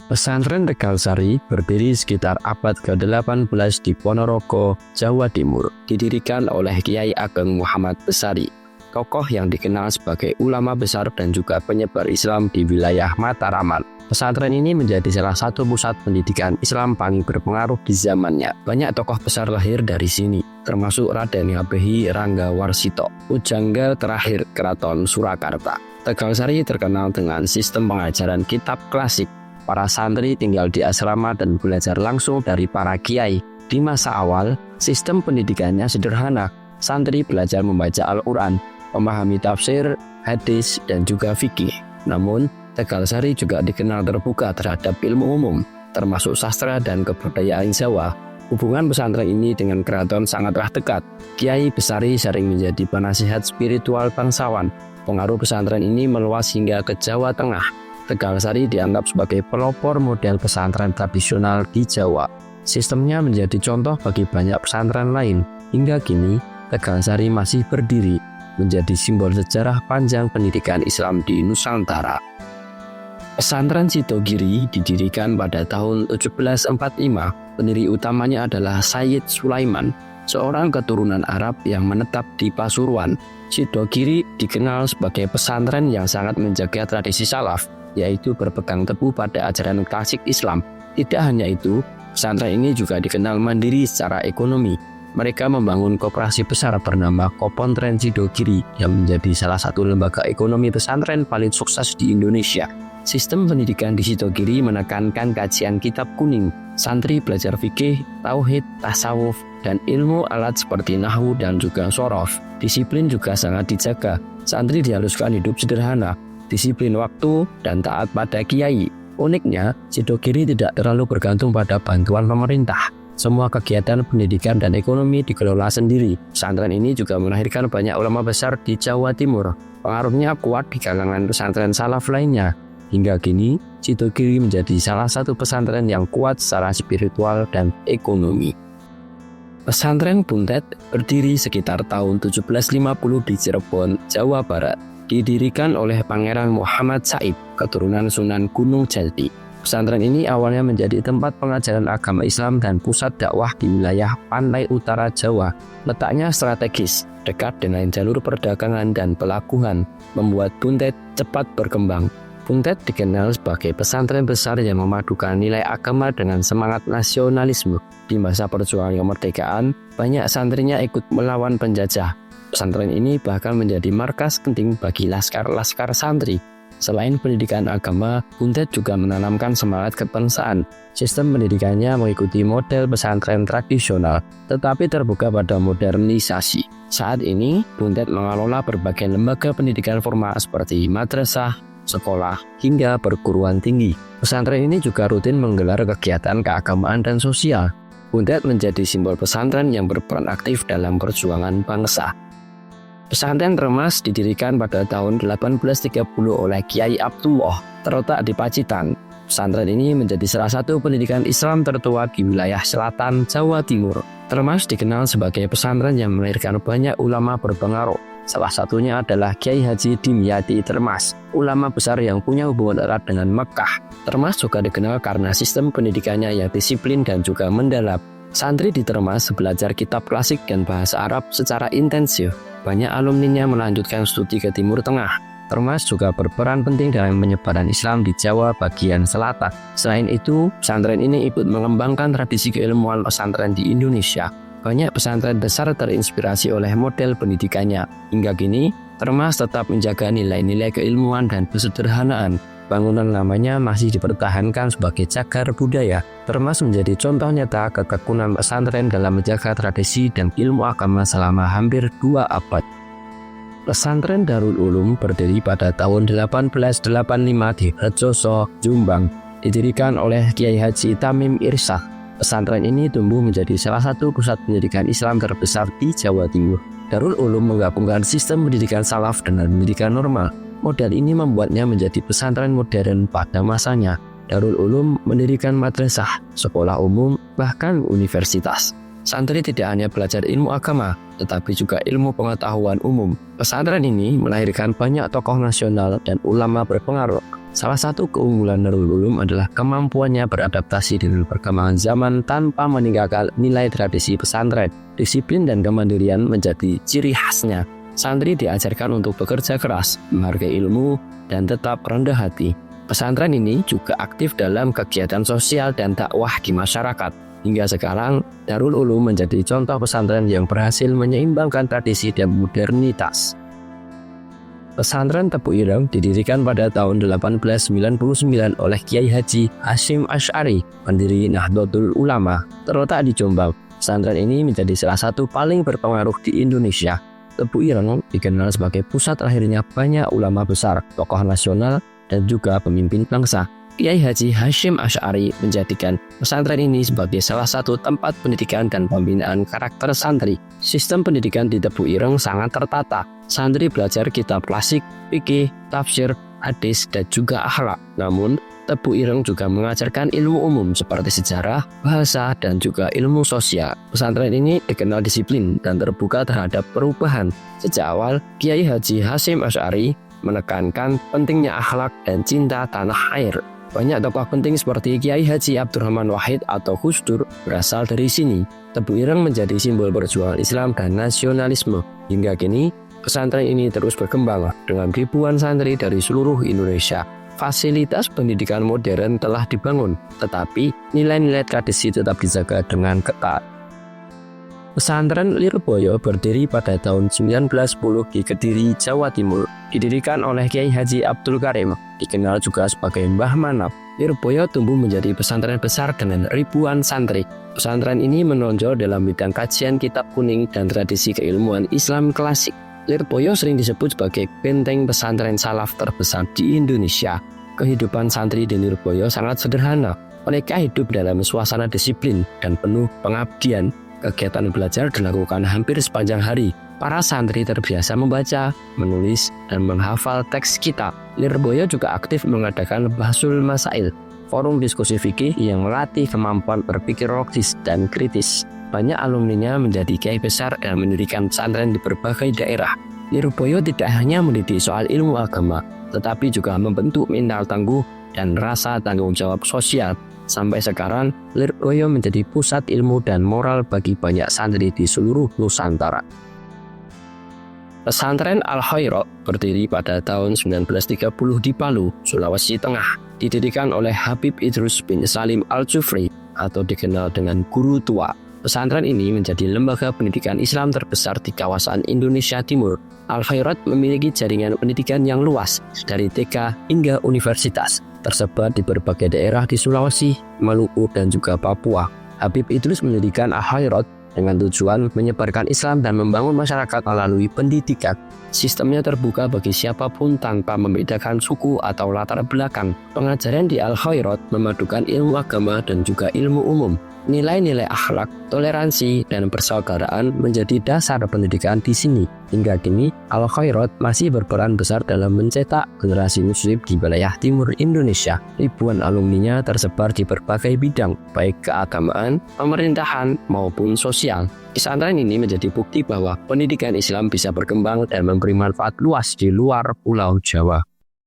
Pesantren Tegal Sari berdiri sekitar abad ke-18 di Ponorogo, Jawa Timur, didirikan oleh Kiai Ageng Muhammad Besari, tokoh yang dikenal sebagai ulama besar dan juga penyebar Islam di wilayah Mataraman. Pesantren ini menjadi salah satu pusat pendidikan Islam paling berpengaruh di zamannya. Banyak tokoh besar lahir dari sini, termasuk Raden Ngabei Rangga Warsito, pujangga terakhir Keraton Surakarta. Tegal Sari terkenal dengan sistem pengajaran kitab klasik. Para santri tinggal di asrama dan belajar langsung dari para kiai. Di masa awal, sistem pendidikannya sederhana. Santri belajar membaca Al-Quran, memahami tafsir, hadis, dan juga fikih. Namun, Tegal Sari juga dikenal terbuka terhadap ilmu umum, termasuk sastra dan kebudayaan Jawa. Hubungan pesantren ini dengan keraton sangatlah dekat. Kiai Besari sering menjadi penasihat spiritual bangsawan. Pengaruh pesantren ini meluas hingga ke Jawa Tengah. Tegal Sari dianggap sebagai pelopor model pesantren tradisional di Jawa. Sistemnya menjadi contoh bagi banyak pesantren lain. Hingga kini, Tegal Sari masih berdiri, menjadi simbol sejarah panjang pendidikan Islam di Nusantara. Pesantren Sidogiri didirikan pada tahun 1745. Pendiri utamanya adalah Sayyid Sulaiman, seorang keturunan Arab yang menetap di Pasuruan. Sidogiri dikenal sebagai pesantren yang sangat menjaga tradisi salaf, yaitu berpegang teguh pada ajaran klasik Islam. Tidak hanya itu, pesantren ini juga dikenal mandiri secara ekonomi. Mereka membangun koperasi besar bernama Kopontren Sidogiri yang menjadi salah satu lembaga ekonomi pesantren paling sukses di Indonesia. Sistem pendidikan di Sidogiri menekankan kajian kitab kuning. Santri belajar fikih, tauhid, tasawuf, dan ilmu alat seperti nahwu dan juga sorof. Disiplin juga sangat dijaga. Santri diharuskan hidup sederhana, disiplin waktu, dan taat pada kiai. Uniknya, Sidogiri tidak terlalu bergantung pada bantuan pemerintah. Semua kegiatan pendidikan dan ekonomi dikelola sendiri. Pesantren ini juga melahirkan banyak ulama besar di Jawa Timur. Pengaruhnya kuat di kalangan pesantren salaf lainnya. Hingga kini, Sidogiri menjadi salah satu pesantren yang kuat secara spiritual dan ekonomi. Pesantren Buntet berdiri sekitar tahun 1750 di Cirebon, Jawa Barat. Didirikan oleh Pangeran Muhammad Said, keturunan Sunan Gunung Jati. Pesantren ini awalnya menjadi tempat pengajaran agama Islam dan pusat dakwah di wilayah pantai utara Jawa. Letaknya strategis, dekat dengan jalur perdagangan dan pelabuhan, membuat Buntet cepat berkembang. Buntet dikenal sebagai pesantren besar yang memadukan nilai agama dengan semangat nasionalisme. Di masa perjuangan kemerdekaan, banyak santrinya ikut melawan penjajah. Pesantren ini bahkan menjadi markas penting bagi laskar-laskar santri. Selain pendidikan agama, Buntet juga menanamkan semangat kebangsaan. Sistem pendidikannya mengikuti model pesantren tradisional, tetapi terbuka pada modernisasi. Saat ini, Buntet mengelola berbagai lembaga pendidikan formal seperti madrasah, sekolah, hingga perguruan tinggi. Pesantren ini juga rutin menggelar kegiatan keagamaan dan sosial. Buntet menjadi simbol pesantren yang berperan aktif dalam perjuangan bangsa. Pesantren Remas didirikan pada tahun 1830 oleh Kiai Abdullah, terletak di Pacitan. Pesantren ini menjadi salah satu pendidikan Islam tertua di wilayah selatan Jawa Timur. Remas dikenal sebagai pesantren yang melahirkan banyak ulama berpengaruh. Salah satunya adalah Kiai Haji Dimyati Termas, ulama besar yang punya hubungan erat dengan Mekah. Termas juga dikenal karena sistem pendidikannya yang disiplin dan juga mendalam. Santri di Termas belajar kitab klasik dan bahasa Arab secara intensif. Banyak alumninya melanjutkan studi ke Timur Tengah. Termas juga berperan penting dalam penyebaran Islam di Jawa bagian selatan. Selain itu, pesantren ini ikut mengembangkan tradisi keilmuan pesantren di Indonesia. Banyak pesantren besar terinspirasi oleh model pendidikannya. Hingga kini, Termas tetap menjaga nilai-nilai keilmuan dan kesederhanaan. Bangunan lamanya masih dipertahankan sebagai cagar budaya. Termas menjadi contoh nyata ketekunan pesantren dalam menjaga tradisi dan ilmu agama selama hampir 2 abad. Pesantren Darul Ulum berdiri pada tahun 1885 di Rejoso, Jombang. Didirikan oleh Kiai Haji Tamim Irsyad. Pesantren ini tumbuh menjadi salah satu pusat pendidikan Islam terbesar di Jawa Timur. Darul Ulum menggabungkan sistem pendidikan salaf dengan pendidikan normal. Model ini membuatnya menjadi pesantren modern pada masanya. Darul Ulum mendirikan madrasah, sekolah umum, bahkan universitas. Santri tidak hanya belajar ilmu agama, tetapi juga ilmu pengetahuan umum. Pesantren ini melahirkan banyak tokoh nasional dan ulama berpengaruh. Salah satu keunggulan Nurul Ulum adalah kemampuannya beradaptasi dengan perkembangan zaman tanpa meninggalkan nilai tradisi pesantren. Disiplin dan kemandirian menjadi ciri khasnya. Santri diajarkan untuk bekerja keras, menghargai ilmu, dan tetap rendah hati. Pesantren ini juga aktif dalam kegiatan sosial dan dakwah di masyarakat. Hingga sekarang, Darul Ulum menjadi contoh pesantren yang berhasil menyeimbangkan tradisi dan modernitas. Pesantren Tebu Ireng didirikan pada tahun 1899 oleh Kiai Haji Hasyim Asy'ari, pendiri Nahdlatul Ulama, terletak di Jombang. Pesantren ini menjadi salah satu paling berpengaruh di Indonesia. Tebu Ireng dikenal sebagai pusat lahirnya banyak ulama besar, tokoh nasional, dan juga pemimpin bangsa. Kiai Haji Hasyim Asy'ari menjadikan pesantren ini sebagai salah satu tempat pendidikan dan pembinaan karakter santri. Sistem pendidikan di Tebu Ireng sangat tertata. Santri belajar kitab klasik, fikih, tafsir, hadis, dan juga akhlak. Namun, Tebu Ireng juga mengajarkan ilmu umum seperti sejarah, bahasa, dan juga ilmu sosial. Pesantren ini dikenal disiplin dan terbuka terhadap perubahan. Sejak awal, Kiai Haji Hasyim Asy'ari menekankan pentingnya akhlak dan cinta tanah air. Banyak tokoh penting seperti Kiai Haji Abdurrahman Wahid atau Gus Dur berasal dari sini. Tebu Ireng menjadi simbol perjuangan Islam dan nasionalisme. Hingga kini, pesantren ini terus berkembang dengan ribuan santri dari seluruh Indonesia. Fasilitas pendidikan modern telah dibangun, tetapi nilai-nilai tradisi tetap dijaga dengan ketat. Pesantren Lirboyo berdiri pada tahun 1910 di Kediri, Jawa Timur. Didirikan oleh Kiai Haji Abdul Karim, dikenal juga sebagai Mbah Manap. Lirboyo tumbuh menjadi pesantren besar dengan ribuan santri. Pesantren ini menonjol dalam bidang kajian kitab kuning dan tradisi keilmuan Islam klasik. Lirboyo sering disebut sebagai benteng pesantren salaf terbesar di Indonesia. Kehidupan santri di Lirboyo sangat sederhana. Mereka hidup dalam suasana disiplin dan penuh pengabdian. Kegiatan belajar dilakukan hampir sepanjang hari. Para santri terbiasa membaca, menulis, dan menghafal teks kitab. Lirboyo juga aktif mengadakan Bahsul Masail, forum diskusi fikih yang melatih kemampuan berpikir logis dan kritis. Banyak alumninya menjadi kiai besar dan mendirikan pesantren di berbagai daerah. Lirboyo tidak hanya mendidik soal ilmu agama, tetapi juga membentuk mental tangguh dan rasa tanggung jawab sosial. Sampai sekarang, Lirboyo menjadi pusat ilmu dan moral bagi banyak santri di seluruh Nusantara. Pesantren Al-Khairat berdiri pada tahun 1930 di Palu, Sulawesi Tengah. Didirikan oleh Habib Idrus bin Salim Al-Jufri atau dikenal dengan Guru Tua. Pesantren ini menjadi lembaga pendidikan Islam terbesar di kawasan Indonesia Timur. Al-Khairat memiliki jaringan pendidikan yang luas dari TK hingga universitas, tersebar di berbagai daerah di Sulawesi, Maluku, dan juga Papua. Habib Idrus mendirikan Al-Khairat dengan tujuan menyebarkan Islam dan membangun masyarakat melalui pendidikan. Sistemnya terbuka bagi siapapun tanpa membedakan suku atau latar belakang. Pengajaran di Al-Khairat memadukan ilmu agama dan juga ilmu umum. Nilai-nilai akhlak, toleransi, dan persaudaraan menjadi dasar pendidikan di sini. Hingga kini, Al-Khairat masih berperan besar dalam mencetak generasi muslim di wilayah timur Indonesia. Ribuan alumninya tersebar di berbagai bidang, baik keagamaan, pemerintahan, maupun sosial. Pesantren ini menjadi bukti bahwa pendidikan Islam bisa berkembang dan memberi manfaat luas di luar Pulau Jawa.